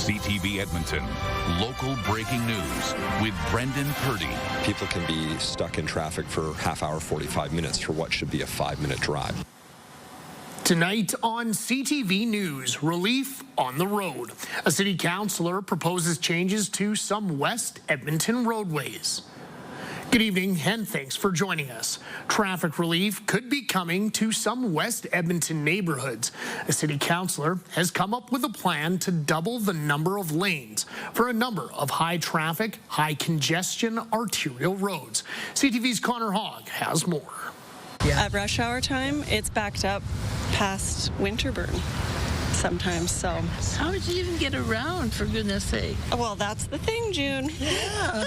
CTV Edmonton, local breaking news with Brendan Purdy. People can be stuck in traffic for half hour, 45 minutes for what should be a 5-minute drive. Tonight on CTV News, relief on the road. A city councillor proposes changes to some West Edmonton roadways. Good evening and thanks for joining us. Traffic relief could be coming to some West Edmonton neighborhoods. A city councillor has come up with a plan to double the number of lanes for a number of high traffic, high congestion arterial roads. CTV's Connor Hogg has more. At rush hour time, it's backed up past Winterburn sometimes, so. How did you even get around, for goodness sake? Well, that's the thing, June. Yeah.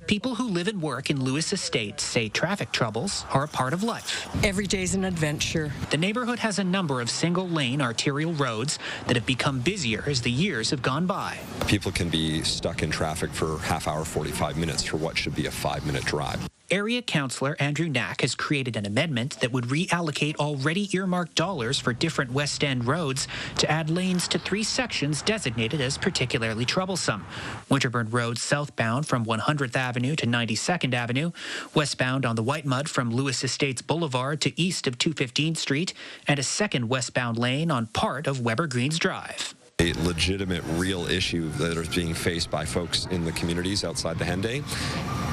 People who live and work in Lewis Estates say traffic troubles are a part of life. Every day's an adventure. The neighborhood has a number of single-lane arterial roads that have become busier as the years have gone by. People can be stuck in traffic for half hour, 45 minutes for what should be a 5-minute drive. Area Councillor Andrew Knack has created an amendment that would reallocate already earmarked dollars for different West End roads to add lanes to 3 sections designated as particularly troublesome. Winterburn Road southbound from 100th Avenue to 92nd Avenue, westbound on the White Mud from Lewis Estates Boulevard to east of 215th Street, and a second westbound lane on part of Weber Greens Drive. A legitimate, real issue that is being faced by folks in the communities outside the Henday.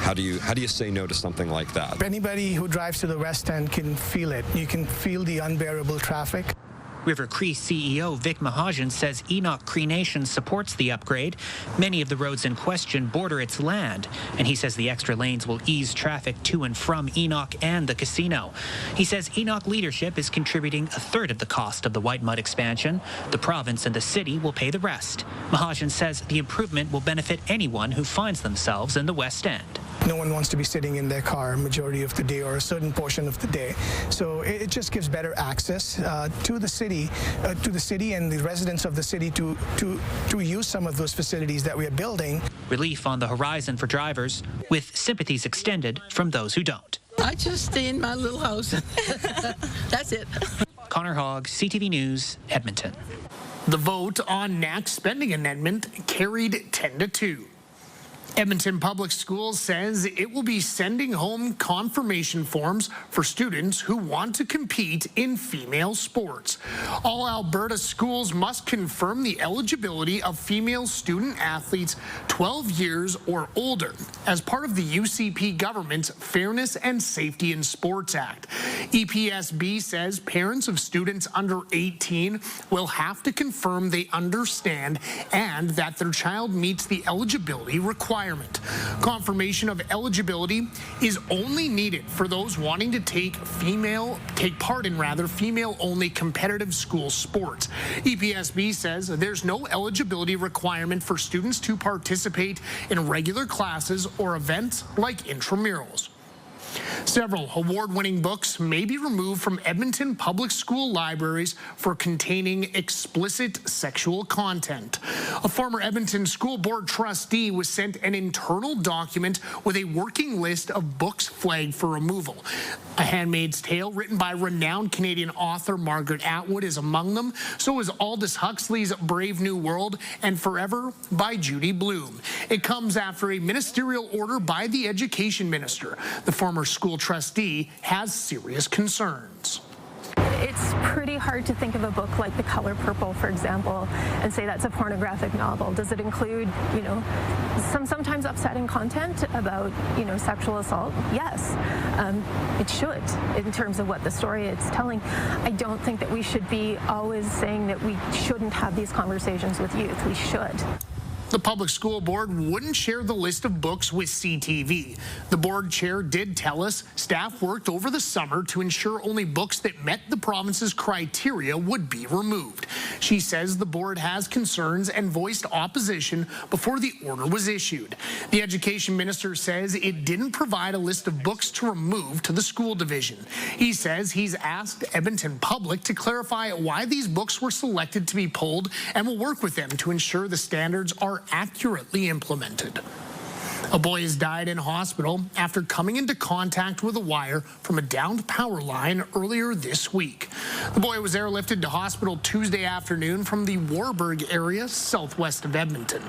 How do you say no to something like that? Anybody who drives to the West End can feel it. You can feel the unbearable traffic. River Cree CEO Vic Mahajan says Enoch Cree Nation supports the upgrade. Many of the roads in question border its land, and he says the extra lanes will ease traffic to and from Enoch and the casino. He says Enoch leadership is contributing a third of the cost of the White Mud expansion. The province and the city will pay the rest. Mahajan says the improvement will benefit anyone who finds themselves in the West End. No one wants to be sitting in their car majority of the day or a certain portion of the day. So it just gives better access to the city and the residents of the city to use some of those facilities that we are building. Relief on the horizon for drivers, with sympathies extended from those who don't. I just stay in my little house. That's it. Connor Hogg, CTV News, Edmonton. The vote on Knack's spending amendment carried 10-2. Edmonton Public Schools says it will be sending home confirmation forms for students who want to compete in female sports. All Alberta schools must confirm the eligibility of female student athletes 12 years or older as part of the UCP government's Fairness and Safety in Sports Act. EPSB says parents of students under 18 will have to confirm they understand and that their child meets the eligibility requirement. Confirmation of eligibility is only needed for those wanting to take part in female-only competitive school sports. EPSB says there's no eligibility requirement for students to participate in regular classes or events like intramurals. Several award-winning books may be removed from Edmonton Public School libraries for containing explicit sexual content. A former Edmonton School Board trustee was sent an internal document with a working list of books flagged for removal. A Handmaid's Tale, written by renowned Canadian author Margaret Atwood, is among them. So is Aldous Huxley's Brave New World and Forever by Judy Blume. It comes after a ministerial order by the education minister. The former school trustee has serious concerns. It's pretty hard to think of a book like The Color Purple, for example, and say that's a pornographic novel. Does it include, sometimes upsetting content about, sexual assault? Yes, it should, in terms of what the story it's telling. I don't think that we should be always saying that we shouldn't have these conversations with youth. We should. The Public School Board wouldn't share the list of books with CTV. The board chair did tell us staff worked over the summer to ensure only books that met the province's criteria would be removed. She says the board has concerns and voiced opposition before the order was issued. The education minister says it didn't provide a list of books to remove to the school division. He says he's asked Edmonton Public to clarify why these books were selected to be pulled and will work with them to ensure the standards are accurately implemented. A boy has died in hospital after coming into contact with a wire from a downed power line earlier this week. The boy was airlifted to hospital Tuesday afternoon from the Warburg area southwest of Edmonton.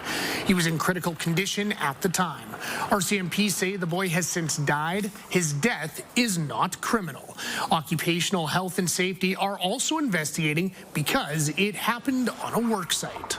He was in critical condition at the time. RCMP say the boy has since died. His death is not criminal. Occupational health and safety are also investigating because it happened on a work site.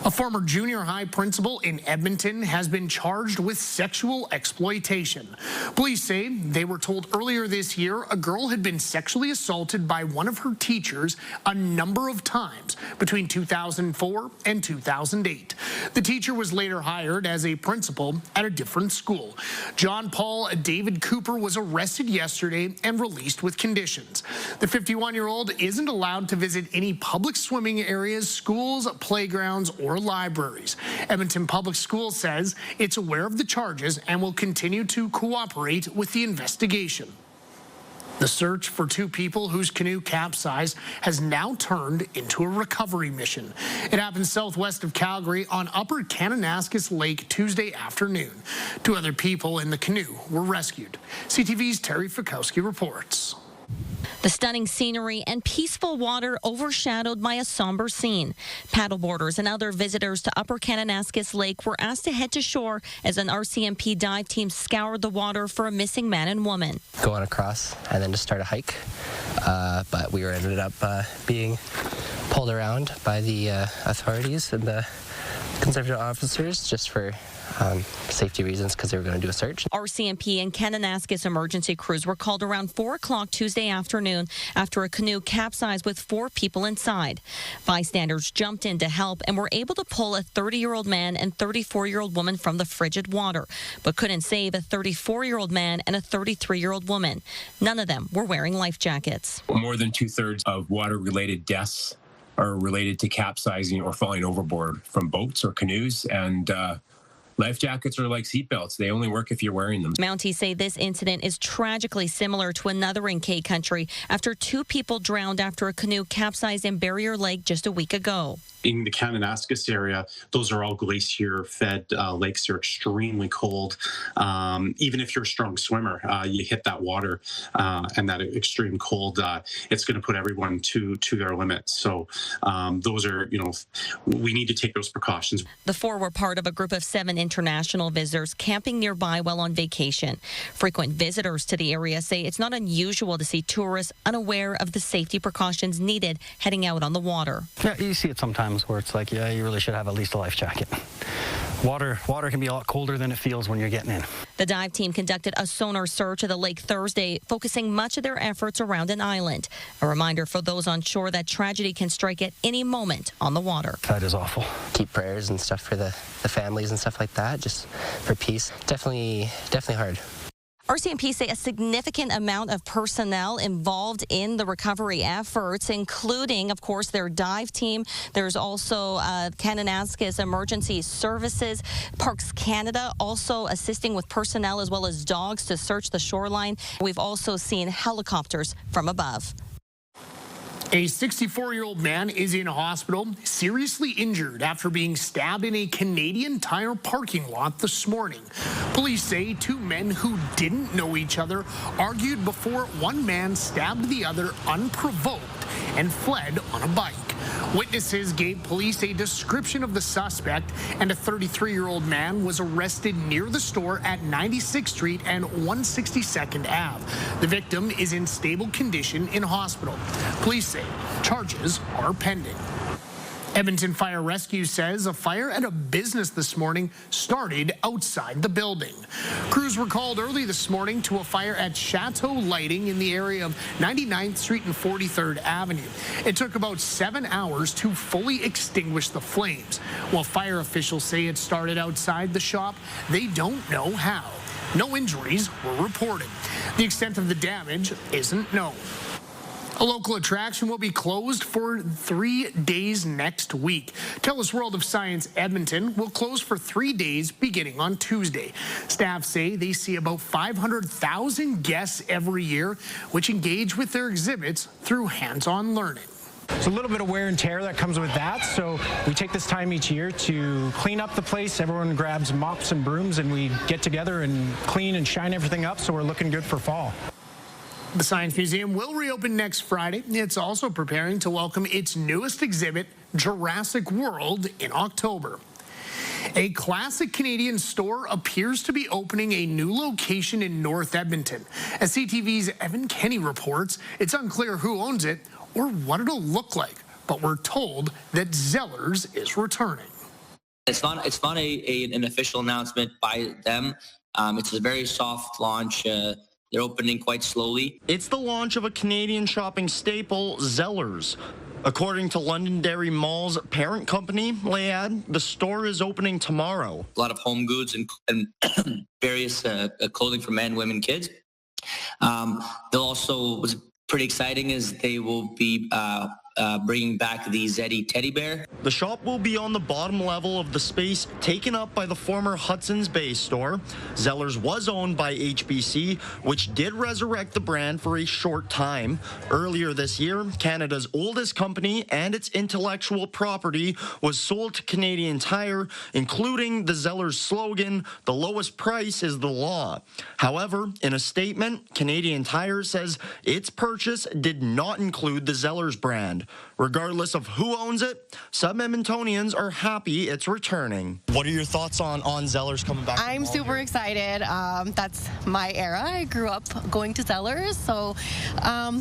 A former junior high principal in Edmonton has been charged with sexual exploitation. Police say they were told earlier this year a girl had been sexually assaulted by one of her teachers a number of times between 2004 and 2008. The teacher was later hired as a principal at a different school. John Paul David Cooper was arrested yesterday and released with conditions. The 51-year-old isn't allowed to visit any public swimming areas, schools, playgrounds, or libraries. Edmonton Public Schools says it's aware of the charges and will continue to cooperate with the investigation. The search for two people whose canoe capsized has now turned into a recovery mission. It happened southwest of Calgary on Upper Kananaskis Lake Tuesday afternoon. Two other people in the canoe were rescued. CTV's Terry Fikowski reports. The stunning scenery and peaceful water overshadowed by a somber scene. Paddleboarders and other visitors to Upper Kananaskis Lake were asked to head to shore as an RCMP dive team scoured the water for a missing man and woman. Going across and then to start a hike, but we ended up being pulled around by the authorities and the conservative officers just for safety reasons because they were going to do a search. RCMP and Kananaskis emergency crews were called around 4 o'clock Tuesday afternoon after a canoe capsized with 4 people inside. Bystanders jumped in to help and were able to pull a 30-year-old man and 34-year-old woman from the frigid water, but couldn't save a 34-year-old man and a 33-year-old woman. None of them were wearing life jackets. More than 2/3 of water-related deaths are related to capsizing or falling overboard from boats or canoes, and life jackets are like seatbelts. They only work if you're wearing them. Mounties say this incident is tragically similar to another in K Country after 2 people drowned after a canoe capsized in Barrier Lake just a week ago. In the Kananaskis area, those are all glacier-fed lakes. They're extremely cold. Even if you're a strong swimmer, you hit that water and that extreme cold, it's going to put everyone to their limits. So those are, we need to take those precautions. The 4 were part of a group of 7 international visitors camping nearby while on vacation. Frequent visitors to the area say it's not unusual to see tourists unaware of the safety precautions needed heading out on the water. Yeah, you see it sometimes where it's like, yeah, you really should have at least a life jacket. Water can be a lot colder than it feels when you're getting in. The dive team conducted a sonar search of the lake Thursday, focusing much of their efforts around an island. A reminder for those on shore that tragedy can strike at any moment on the water. That is awful. Keep prayers and stuff for the families and stuff like that, just for peace. Definitely hard. RCMP say a significant amount of personnel involved in the recovery efforts, including, of course, their dive team. There's also Kananaskis Emergency Services, Parks Canada also assisting with personnel as well as dogs to search the shoreline. We've also seen helicopters from above. A 64-year-old man is in hospital, seriously injured after being stabbed in a Canadian Tire parking lot this morning. Police say 2 men who didn't know each other argued before one man stabbed the other unprovoked and fled on a bike. Witnesses gave police a description of the suspect, and a 33-year-old man was arrested near the store at 96th Street and 162nd Ave. The victim is in stable condition in hospital. Police say charges are pending. Edmonton Fire Rescue says a fire at a business this morning started outside the building. Crews were called early this morning to a fire at Chateau Lighting in the area of 99th Street and 43rd Avenue. It took about 7 hours to fully extinguish the flames. While fire officials say it started outside the shop, they don't know how. No injuries were reported. The extent of the damage isn't known. A local attraction will be closed for 3 days next week. TELUS World of Science Edmonton will close for 3 days beginning on Tuesday. Staff say they see about 500,000 guests every year, which engage with their exhibits through hands-on learning. There's a little bit of wear and tear that comes with that, so we take this time each year to clean up the place. Everyone grabs mops and brooms, and we get together and clean and shine everything up, so we're looking good for fall. The Science Museum will reopen next Friday. It's also preparing to welcome its newest exhibit, Jurassic World, in October. A classic Canadian store appears to be opening a new location in North Edmonton. As CTV's Evan Kenny reports, it's unclear who owns it or what it'll look like, but we're told that Zellers is returning. It's not an official announcement by them. It's a very soft launch. They're opening quite slowly. It's the launch of a Canadian shopping staple, Zellers. According to Londonderry Mall's parent company, Layad, the store is opening tomorrow. A lot of home goods and various clothing for men, women, kids. They'll also, what's pretty exciting is they will be bringing back the Zeddy teddy bear. The shop will be on the bottom level of the space taken up by the former Hudson's Bay store. Zellers was owned by HBC, which did resurrect the brand for a short time. Earlier this year, Canada's oldest company and its intellectual property was sold to Canadian Tire, including the Zellers slogan, "The lowest price is the law." However, in a statement, Canadian Tire says its purchase did not include the Zellers brand. Regardless of who owns it, some Edmontonians are happy it's returning. What are your thoughts on Zellers coming back? I'm super excited. That's my era. I grew up going to Zellers, so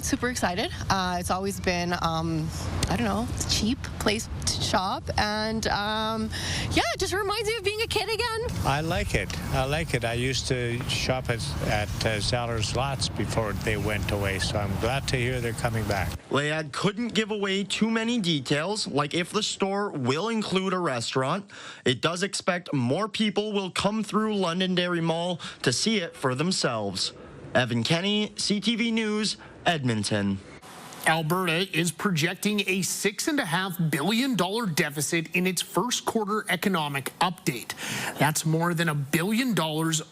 super excited. It's always been, I don't know, cheap place to shop, and yeah, it just reminds me of being a kid again. I like it. I used to shop at Zellers lots before they went away, so I'm glad to hear they're coming back. Layad couldn't give away too many details, like if the store will include a restaurant. It does expect more people will come through Londonderry Mall to see it for themselves. Evan Kenny, CTV News, Edmonton. Alberta is projecting a $6.5 billion deficit in its first quarter economic update. That's more than $1 billion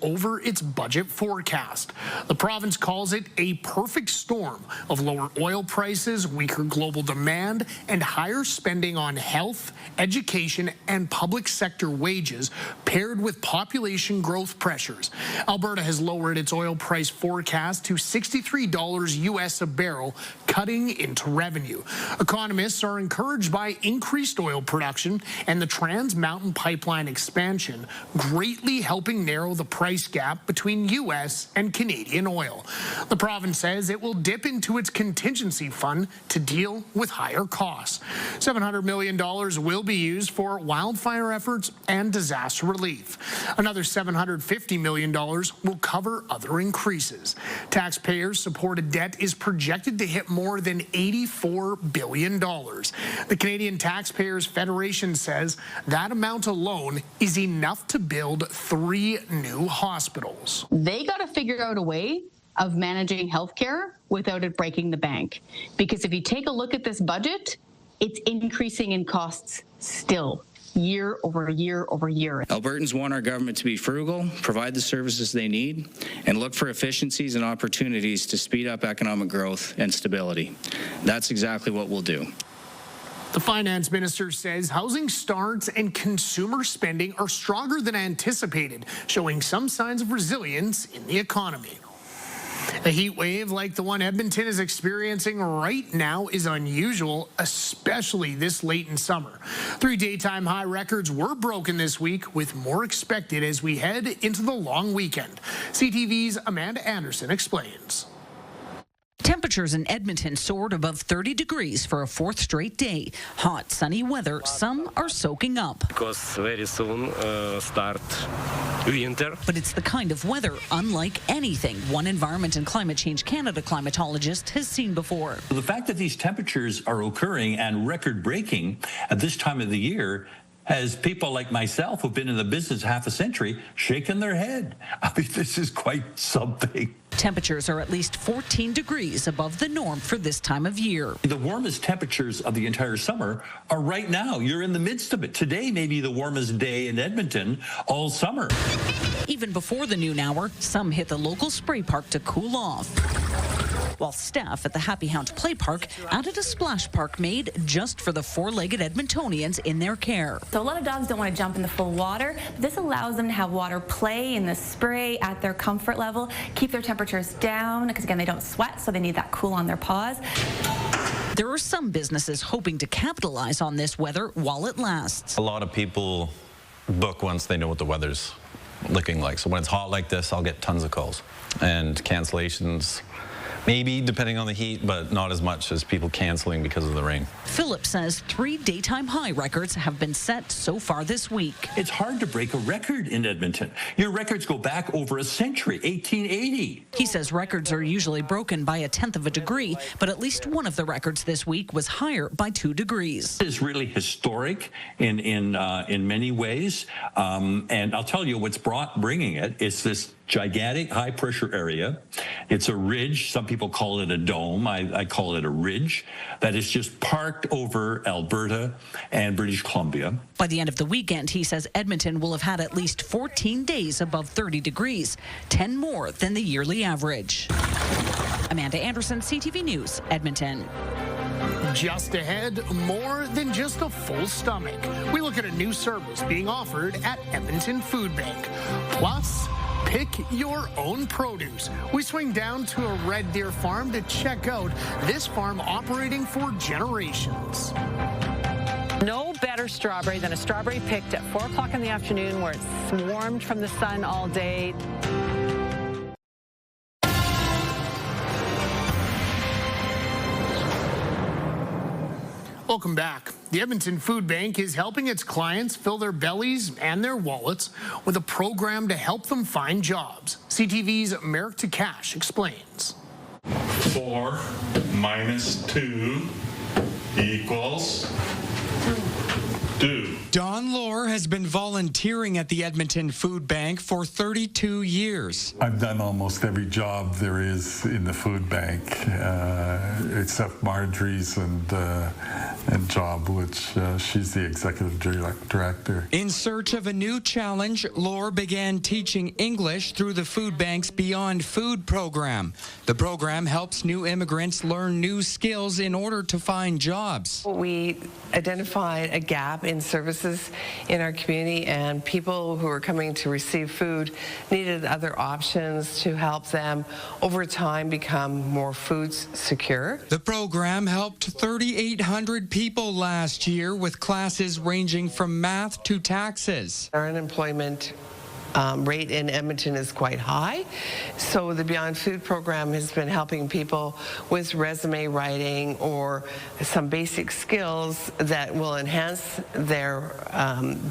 over its budget forecast. The province calls it a perfect storm of lower oil prices, weaker global demand, and higher spending on health, education, and public sector wages, paired with population growth pressures. Alberta has lowered its oil price forecast to $63 US a barrel, cutting into revenue. Economists are encouraged by increased oil production and the Trans Mountain Pipeline expansion, greatly helping narrow the price gap between U.S. and Canadian oil. The province says it will dip into its contingency fund to deal with higher costs. $700 million will be used for wildfire efforts and disaster relief. Another $750 million will cover other increases. Taxpayers-supported debt is projected to hit more than $84 billion. The Canadian Taxpayers Federation says that amount alone is enough to build 3 new hospitals. They got to figure out a way of managing healthcare without it breaking the bank. Because if you take a look at this budget, it's increasing in costs still. Year over year over year. Albertans want our government to be frugal, provide the services they need, and look for efficiencies and opportunities to speed up economic growth and stability. That's exactly what we'll do. The finance minister says housing starts and consumer spending are stronger than anticipated, showing some signs of resilience in the economy. A heat wave like the one Edmonton is experiencing right now is unusual, especially this late in summer. 3 daytime high records were broken this week, with more expected as we head into the long weekend. CTV's Amanda Anderson explains. Temperatures in Edmonton soared above 30 degrees for a 4th straight day. Hot, sunny weather, some are soaking up. Because very soon start winter. But it's the kind of weather unlike anything one Environment and Climate Change Canada climatologist has seen before. The fact that these temperatures are occurring and record-breaking at this time of the year has people like myself who've been in the business half a century shaking their head. I mean, this is quite something. Temperatures are at least 14 degrees above the norm for this time of year. The warmest temperatures of the entire summer are right now. You're in the midst of it. Today may be the warmest day in Edmonton all summer. Even before the noon hour, some hit the local spray park to cool off. while staff at the Happy Hound Play Park added a splash park made just for the four-legged Edmontonians in their care. So a lot of dogs don't want to jump in the full water. This allows them to have water play in the spray at their comfort level, keep their temperatures down, because again, they don't sweat, so they need that cool on their paws. There are some businesses hoping to capitalize on this weather while it lasts. A lot of people book once they know what the weather's looking like. So when it's hot like this, I'll get tons of calls. And cancellations, maybe depending on the heat, but not as much as people canceling because of the rain. Philip says 3 daytime high records have been set so far this week. It's hard to break a record in Edmonton. Your records go back over a century, 1880. He says records are usually broken by 1/10 of a degree, but at least one of the records this week was higher by 2 degrees. It is really historic in many ways, and I'll tell you what's bringing it. It's this gigantic high pressure area. It's a ridge. Some people call it a dome. I call it a ridge that is just parked over Alberta and British Columbia. By the end of the weekend, he says Edmonton will have had at least 14 days above 30 degrees, 10 more than the yearly average. Amanda Anderson, CTV News, Edmonton. Just ahead, more than just a full stomach. We look at a new service being offered at Edmonton Food Bank. Plus, pick your own produce. We swing down to a Red Deer farm to check out this farm operating for generations. No better strawberry than a strawberry picked at 4 o'clock in the afternoon where it's warmed from the sun all day. Welcome back. The Edmonton Food Bank is helping its clients fill their bellies and their wallets with a program to help them find jobs. CTV's Merrick to Cash explains. 4 minus 2 equals 2. Don Lohr has been volunteering at the Edmonton Food Bank for 32 years. I've done almost every job there is in the food bank, except Marjorie's and job, which she's the executive director. In search of a new challenge, Lohr began teaching English through the food bank's Beyond Food program. The program helps new immigrants learn new skills in order to find jobs. We identified a gap in services in our community, and people who are coming to receive food needed other options to help them over time become more food secure. The program helped 3,800 people last year with classes ranging from math to taxes. Our unemployment rate in Edmonton is quite high, so the Beyond Food program has been helping people with resume writing or some basic skills that will enhance their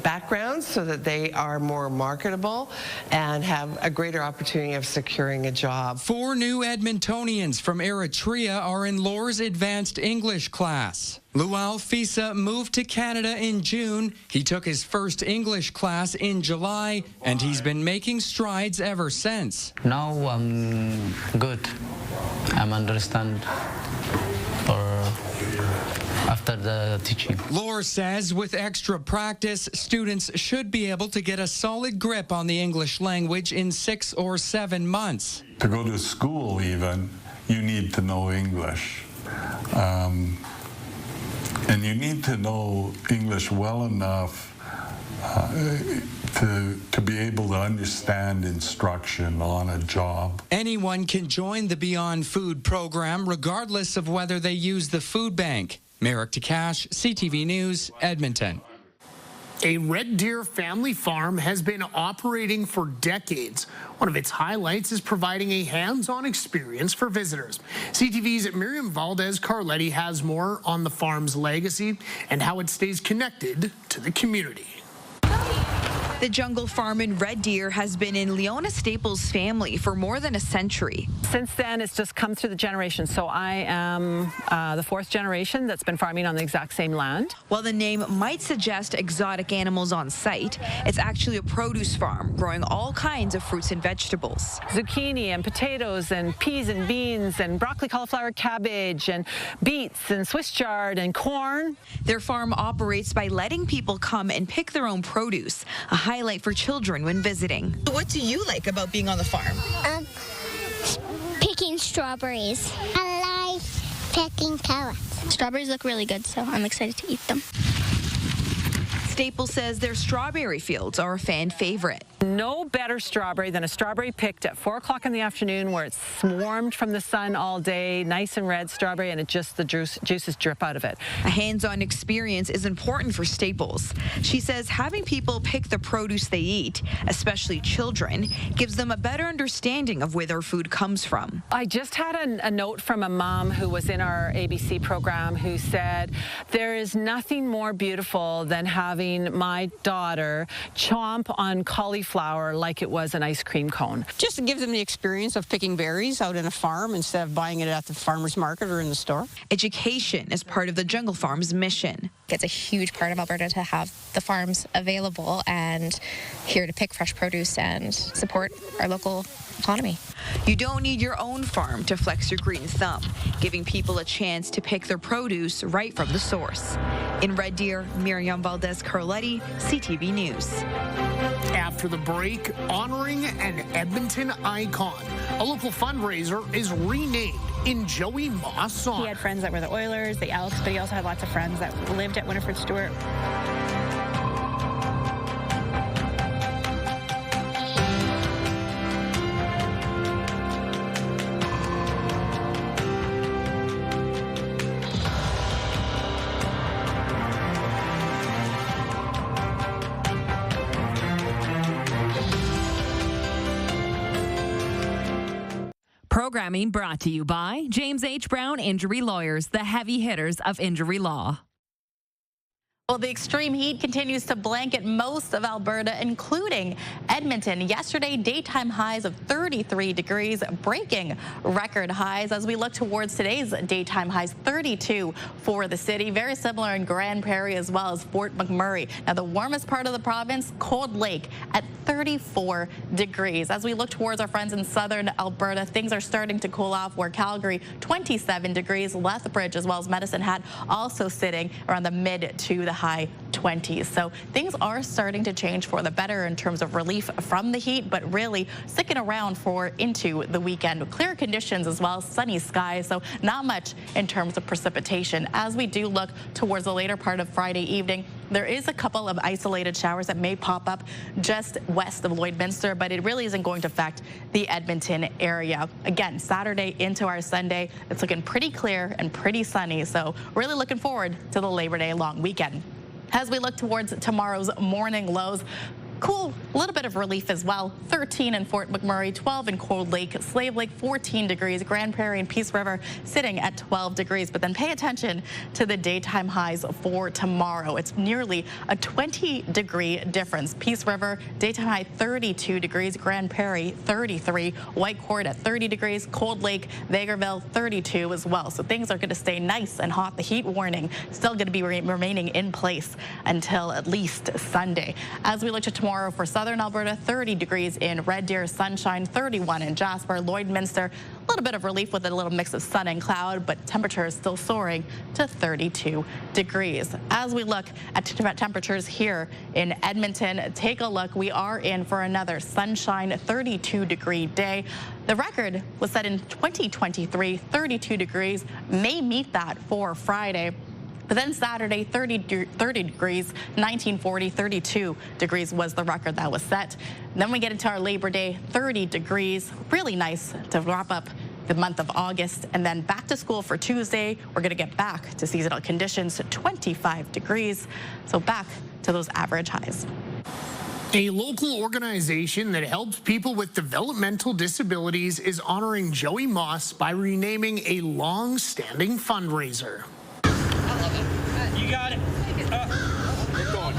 backgrounds so that they are more marketable and have a greater opportunity of securing a job. 4 new Edmontonians from Eritrea are in Lohr's advanced English class. Lual Fisa moved to Canada in June. He took his first English class in July, and he's been making strides ever since. Now I'm good. I'm understand after the teaching. Lohr says with extra practice, students should be able to get a solid grip on the English language in 6 or 7 months. To go to school even, you need to know English. And you need to know English well enough to be able to understand instruction on a job. Anyone can join the Beyond Food program regardless of whether they use the food bank. Merrick to Cash, CTV News, Edmonton. A Red Deer family farm has been operating for decades. One of its highlights is providing a hands-on experience for visitors. CTV's Miriam Valdez-Carletti has more on the farm's legacy and how it stays connected to the community. The Jungle Farm in Red Deer has been in Leona Staples' family for more than a century. Since then, it's just come through the generations. So I am the 4th generation that's been farming on the exact same land. While the name might suggest exotic animals on site, it's actually a produce farm growing all kinds of fruits and vegetables. Zucchini and potatoes and peas and beans and broccoli, cauliflower, cabbage and beets and Swiss chard and corn. Their farm operates by letting people come and pick their own produce, a highlight for children when visiting. What do you like about being on the farm? Picking strawberries. I like picking carrots. Strawberries look really good, so I'm excited to eat them. Staples says their strawberry fields are a fan favorite. No better strawberry than a strawberry picked at 4 o'clock in the afternoon where it's warmed from the sun all day, nice and red strawberry, and the juices drip out of it. A hands-on experience is important for Staples. She says having people pick the produce they eat, especially children, gives them a better understanding of where their food comes from. I just had a note from a mom who was in our ABC program who said, there is nothing more beautiful than having my daughter chomp on cauliflower like it was an ice cream cone. Just gives them the experience of picking berries out in a farm instead of buying it at the farmer's market or in the store. Education is part of the Jungle Farms mission. It's a huge part of Alberta to have the farms available and here to pick fresh produce and support our local economy. You don't need your own farm to flex your green thumb, giving people a chance to pick their produce right from the source. In Red Deer, Miriam Valdez-Carletti, CTV News. After the break, honoring an Edmonton icon. A local fundraiser is renamed in Joey Moss' honor. He had friends that were the Oilers, the Elks, but he also had lots of friends that lived at Winifred Stewart. Programming brought to you by James H. Brown Injury Lawyers, the heavy hitters of injury law. Well, the extreme heat continues to blanket most of Alberta, including Edmonton. Yesterday, daytime highs of 33 degrees, breaking record highs as we look towards today's daytime highs, 32 for the city. Very similar in Grand Prairie as well as Fort McMurray. Now, the warmest part of the province, Cold Lake, at 34 degrees. As we look towards our friends in southern Alberta, things are starting to cool off, where Calgary, 27 degrees, Lethbridge as well as Medicine Hat also sitting around the mid to the high 20s. So things are starting to change for the better in terms of relief from the heat, but really sticking around for into the weekend. Clear conditions as well, sunny skies, so not much in terms of precipitation. As we do look towards the later part of Friday evening, there is a couple of isolated showers that may pop up just west of Lloydminster, but it really isn't going to affect the Edmonton area. Again, Saturday into our Sunday, it's looking pretty clear and pretty sunny, so really looking forward to the Labor Day long weekend. As we look towards tomorrow's morning lows, cool, a little bit of relief as well. 13 in Fort McMurray, 12 in Cold Lake, Slave Lake 14 degrees, Grand Prairie and Peace River sitting at 12 degrees. But then pay attention to the daytime highs for tomorrow. It's nearly a 20-degree difference. Peace River, daytime high 32 degrees, Grand Prairie 33, Whitecourt at 30 degrees, Cold Lake, Vegreville 32 as well. So things are going to stay nice and hot. The heat warning still going to be remaining in place until at least Sunday. As we look to tomorrow for southern Alberta, 30 degrees in Red Deer, sunshine, 31 in Jasper, Lloydminster. A little bit of relief with a little mix of sun and cloud, but temperature is still soaring to 32 degrees. As we look at temperatures here in Edmonton, take a look. We are in for another sunshine, 32-degree day. The record was set in 2023, 32 degrees. May meet that for Friday. But then Saturday, 30 degrees, 1940, 32 degrees was the record that was set. Then we get into our Labor Day, 30 degrees, really nice to wrap up the month of August. And then back to school for Tuesday, we're going to get back to seasonal conditions, 25 degrees. So back to those average highs. A local organization that helps people with developmental disabilities is honoring Joey Moss by renaming a long-standing fundraiser. You got it. Keep going.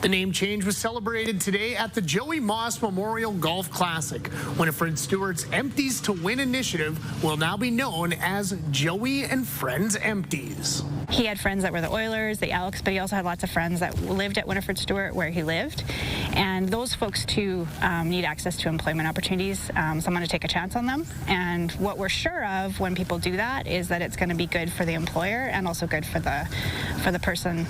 The name change was celebrated today at the Joey Moss Memorial Golf Classic. Winifred Stewart's Empties to Win initiative will now be known as Joey and Friends Empties. He had friends that were the Oilers, the Elks, but he also had lots of friends that lived at Winifred Stewart where he lived. And those folks, too, need access to employment opportunities, someone to take a chance on them. And what we're sure of when people do that is that it's going to be good for the employer and also good for the person.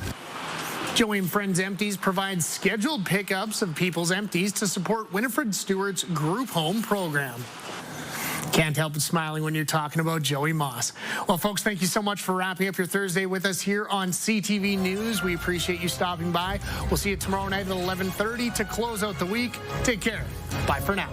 Joey and Friends Empties provides scheduled pickups of people's empties to support Winifred Stewart's group home program. Can't help but smiling when you're talking about Joey Moss. Well, folks, thank you so much for wrapping up your Thursday with us here on CTV News. We appreciate you stopping by. We'll see you tomorrow night at 11:30 to close out the week. Take care. Bye for now.